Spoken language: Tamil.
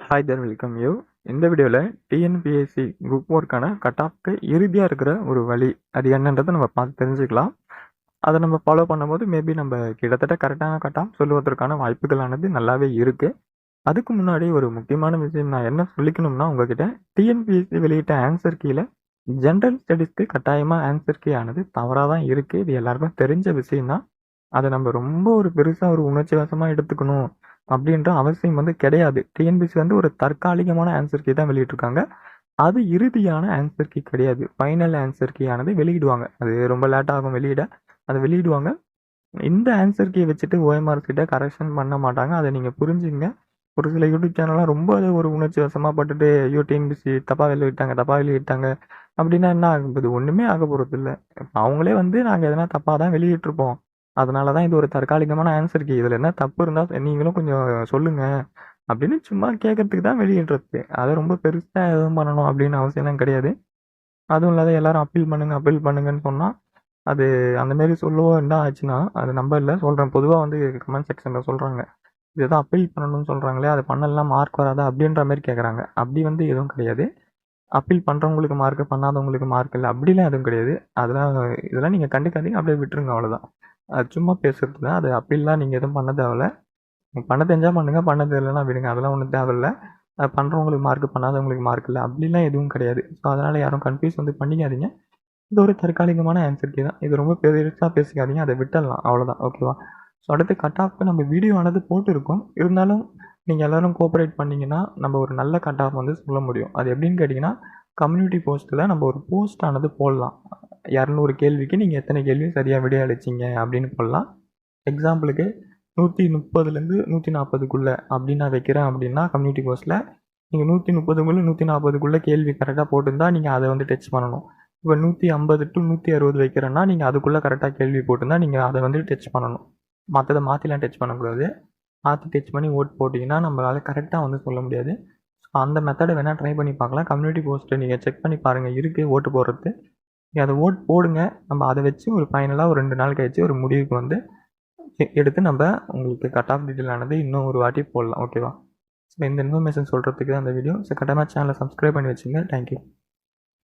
Hi there welcome you. இந்த வீடியோவில் டிஎன்பிஎஸ்சி குரூப் ஒர்க்கான கட் ஆஃப்க்கு இறுதியாக இருக்கிற ஒரு வழி அது என்னன்றதை நம்ம பார்த்து தெரிஞ்சுக்கலாம். அதை நம்ம ஃபாலோ பண்ணும்போது மேபி நம்ம கிட்டத்தட்ட கரெக்டான கட் ஆஃப் சொல்லுவதற்கான வாய்ப்புகளானது நல்லாவே இருக்குது. அதுக்கு முன்னாடி ஒரு முக்கியமான விஷயம் நான் என்ன சொல்லிக்கணும்னா, உங்ககிட்ட டிஎன்பிஎஸ்சி வெளியிட்ட ஆன்சர் கீழே ஜென்ரல் ஸ்டடீஸ்க்கு கட்டாயமாக ஆன்சர் கீ ஆனது தவறாக தான் இருக்குது. இது எல்லாருக்கும் தெரிஞ்ச விஷயம்தான். அதை நம்ம ரொம்ப ஒரு பெருசாக ஒரு உணர்ச்சி வசமாக எடுத்துக்கணும் அப்படின்ற அவசியம் கிடையாது. டிஎன்பிஎஸ்சி ஒரு தற்காலிகமான ஆன்சர் கீ தான் வெளியிட்டிருக்காங்க. அது இறுதியான ஆன்சர் கீ கிடையாது. ஃபைனல் ஆன்சர் கீ ஆனது வெளியிடுவாங்க. அது ரொம்ப லேட் ஆகும் வெளியிட. அதை வெளியிடுவாங்க. இந்த ஆன்சர் கீ வச்சுட்டு ஓஎம்ஆர் கிட்ட கரெக்ஷன் பண்ண மாட்டாங்க. அதை நீங்கள் புரிஞ்சுங்க. ஒரு சில யூடியூப் சேனல்லாம் ரொம்ப ஒரு உணர்ச்சி வசமாக பட்டுட்டு டிஎன்பிஎஸ்சி தப்பாக வெளியிட்டாங்க அப்படின்னா என்ன ஆகும் போகுது? ஒன்றுமே ஆக போகிறது இல்லை. அவங்களே நாங்கள் எதனா தப்பாக தான் வெளியிட்டிருப்போம், அதனால தான் இது ஒரு தற்காலிகமான ஆன்சர் கீ, இதில் என்ன தப்பு இருந்தால் நீங்களும் கொஞ்சம் சொல்லுங்கள் அப்படின்னு சும்மா கேட்கறதுக்கு தான் வெளியிடுறது. அதை ரொம்ப பெருசாக எதுவும் பண்ணணும் அப்படின்னு அவசியம்லாம் கிடையாது. அதுவும் இல்லாத எல்லாரும் அப்பீல் பண்ணுங்கன்னு சொன்னால் அது அந்தமாரி சொல்லுவோம். என்ன ஆச்சுன்னா, அது நம்ம இல்லை சொல்கிறேன், பொதுவாக கமெண்ட் செக்ஷனில் சொல்கிறாங்க, இதுதான் அப்பீல் பண்ணணும்னு சொல்கிறாங்களே, அது பண்ணலாம் மார்க் வராதா அப்படின்ற மாதிரி கேட்குறாங்க. அப்படி எதுவும் கிடையாது. அப்பீல் பண்ணுறவங்களுக்கு மார்க்கு, பண்ணாதவங்களுக்கு மார்க் இல்லை அப்படிலாம் எதுவும் கிடையாது. இதெல்லாம் நீங்கள் கண்டுக்காதீங்க, அப்படியே விட்டுருங்க, அவ்வளோதான். அது சும்மா பேசுறது தான். அது அப்பீல்லாம் நீங்கள் எதுவும் பண்ண தேவையில்ல. பண்ண தெரிஞ்சால் பண்ணுங்கள், பண்ண தெரியலன்னா விடுங்க, அதெல்லாம் ஒன்றும் தேவையில்லை. பண்ணுறவங்களுக்கு மார்க், பண்ணாதவங்களுக்கு மார்க் இல்லை அப்படிலாம் எதுவும் கிடையாது. ஸோ அதனால் யாரும் கன்ஃபியூஸ் பண்ணிக்காதீங்க. இது ஒரு தற்காலிகமான ஆன்சர் கீ தான். இது ரொம்ப பெருசாக பேசிக்காதீங்க, அதை விட்டுடலாம், அவ்வளோதான். ஓகேவா? ஸோ அடுத்து கட் ஆஃப்க்கு நம்ம வீடியோ ஆனது போட்டிருக்கோம். இருந்தாலும் நீங்கள் எல்லோரும் கோஆப்ரேட் பண்ணிங்கன்னா நம்ம ஒரு நல்ல கட் ஆஃப் சொல்ல முடியும். அது எப்படின்னு கேட்டிங்கன்னா, கம்யூனிட்டி போஸ்ட்டில் நம்ம ஒரு போஸ்ட் ஆனது போடலாம். 200 கேள்விக்கு நீங்கள் எத்தனை கேள்வி சரியாக விடை அளிச்சிங்க அப்படின்னு போடலாம். எக்ஸாம்பிளுக்கு 130லேருந்து 140க்குள்ளே அப்படின்னு நான் வைக்கிறேன் அப்படின்னா, கம்யூனிட்டி போஸ்ட்டில் நீங்கள் 130க்குள்ளே 140க்குள்ளே கேள்வி கரெக்டாக போட்டிருந்தா நீங்கள் அதை டச் பண்ணணும். இப்போ 150 to 160 வைக்கிறேன்னா நீங்கள் அதுக்குள்ளே கரெக்டாக கேள்வி போட்டிருந்தா நீங்கள் அதை டச் பண்ணணும். மற்றதை மாற்றிலாம் டச் பண்ணக்கூடாது. மாற்றி டச் பண்ணி ஓட் போட்டிங்கன்னா நம்மளால் கரெக்டாக சொல்ல முடியாது. ஸோ அந்த மெத்தடை வேணால் ட்ரை பண்ணி பார்க்கலாம். கம்யூனிட்டி போஸ்ட்டை நீங்கள் செக் பண்ணி பாருங்கள், இருக்குது ஓட்டு போடுறது. நீங்கள் அதை ஓட் போடுங்க. நம்ம அதை வச்சு ஒரு ஃபைனலாக ஒரு 2 நாள் கழிச்சு ஒரு முடிவுக்கு எடுத்து நம்ம உங்களுக்கு கட் ஆஃப் டீட்டெயில் ஆனது இன்னும் ஒரு வாட்டி போடலாம். ஓகேவா? ஸோ இந்த இன்ஃபர்மேஷன் சொல்கிறதுக்கு தான் அந்த வீடியோ. ஸோ கட்டாயமாக சேனலை சப்ஸ்கிரைப் பண்ணி வச்சுங்க. தேங்க்யூ.